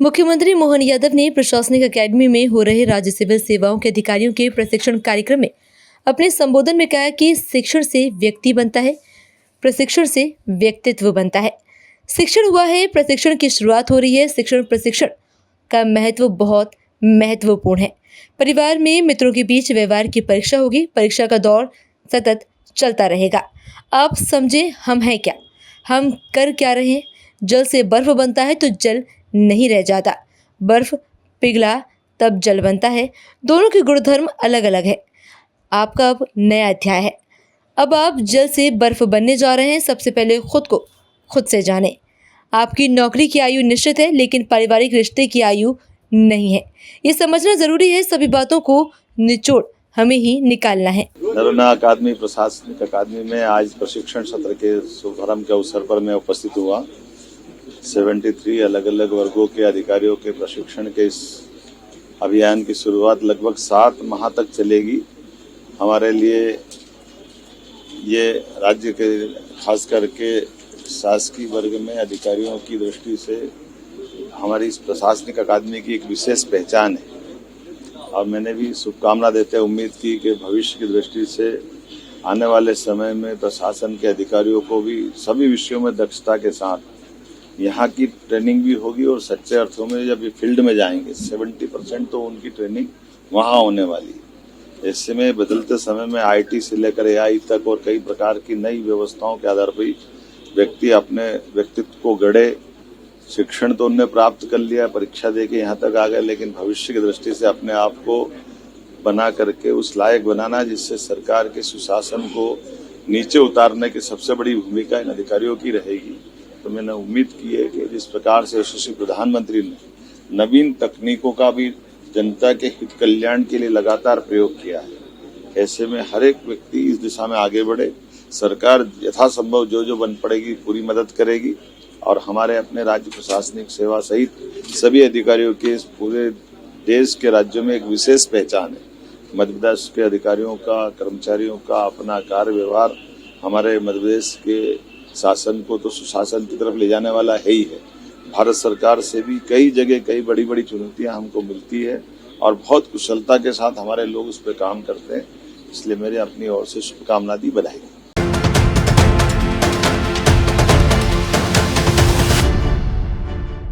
मुख्यमंत्री मोहन यादव ने प्रशासनिक अकेडमी में हो रहे राज्य सिविल सेवाओं के अधिकारियों के प्रशिक्षण कार्यक्रम में अपने संबोधन में कहा कि शिक्षण से व्यक्ति बनता है, प्रशिक्षण से व्यक्तित्व बनता है। शिक्षण हुआ है, प्रशिक्षण की शुरुआत हो रही है। शिक्षण प्रशिक्षण का महत्व बहुत महत्वपूर्ण है। परिवार में मित्रों के बीच व्यवहार की परीक्षा होगी। परीक्षा का दौर सतत चलता रहेगा। आप समझे हम हैं क्या, हम कर क्या रहे हैं। जल से बर्फ बनता है तो जल नहीं रह जाता, बर्फ पिघला तब जल बनता है। दोनों के गुणधर्म अलग अलग है। आपका अब नया अध्याय है। अब आप जल से बर्फ बनने जा रहे हैं। सबसे पहले खुद को खुद से जानें। आपकी नौकरी की आयु निश्चित है, लेकिन पारिवारिक रिश्ते की आयु नहीं है। ये समझना जरूरी है। सभी बातों को निचोड़ हमें ही निकालना है। नरोन्हा अकादमी प्रशासनिक अकादमी में आज प्रशिक्षण सत्र के शुभारंभ के अवसर पर मैं उपस्थित हुआ। 73 अलग अलग वर्गों के अधिकारियों के प्रशिक्षण के इस अभियान की शुरुआत लगभग 7 माह तक चलेगी। हमारे लिए ये राज्य के खास करके शासकीय वर्ग में अधिकारियों की दृष्टि से हमारी इस प्रशासनिक अकादमी की एक विशेष पहचान है और मैंने भी शुभकामना देते उम्मीद की कि भविष्य की दृष्टि से आने वाले समय में प्रशासन के अधिकारियों को भी सभी विषयों में दक्षता के साथ यहाँ की ट्रेनिंग भी होगी और सच्चे अर्थों में जब ये फील्ड में जाएंगे 70% तो उनकी ट्रेनिंग वहाँ होने वाली है। ऐसे में बदलते समय में IT से लेकर AI तक और कई प्रकार की नई व्यवस्थाओं के आधार पर व्यक्ति अपने व्यक्तित्व को गढ़े। शिक्षण तो उनने प्राप्त कर लिया, परीक्षा देके यहाँ तक आ गए, लेकिन भविष्य की दृष्टि से अपने आप को बना करके उस लायक बनाना जिससे सरकार के सुशासन को नीचे उतारने की सबसे बड़ी भूमिका इन अधिकारियों की रहेगी। तो मैंने उम्मीद की है कि जिस प्रकार से यशस्वी प्रधानमंत्री ने नवीन तकनीकों का भी जनता के हित कल्याण के लिए लगातार प्रयोग किया है, ऐसे में हर एक व्यक्ति इस दिशा में आगे बढ़े। सरकार यथासंभव जो बन पड़ेगी पूरी मदद करेगी और हमारे अपने राज्य प्रशासनिक सेवा सहित सभी अधिकारियों के इस पूरे देश के राज्यों में एक विशेष पहचान है। मध्य प्रदेश के अधिकारियों का, कर्मचारियों का अपना कार्य व्यवहार हमारे मध्य प्रदेश के शासन को तो सुशासन की तरफ ले जाने वाला है ही है। भारत सरकार से भी कई जगह कई बड़ी बड़ी चुनौतियां हमको मिलती है और बहुत कुशलता के साथ हमारे लोग उस पर काम करते हैं। इसलिए मेरे अपनी ओर से शुभकामना दी, बधाई।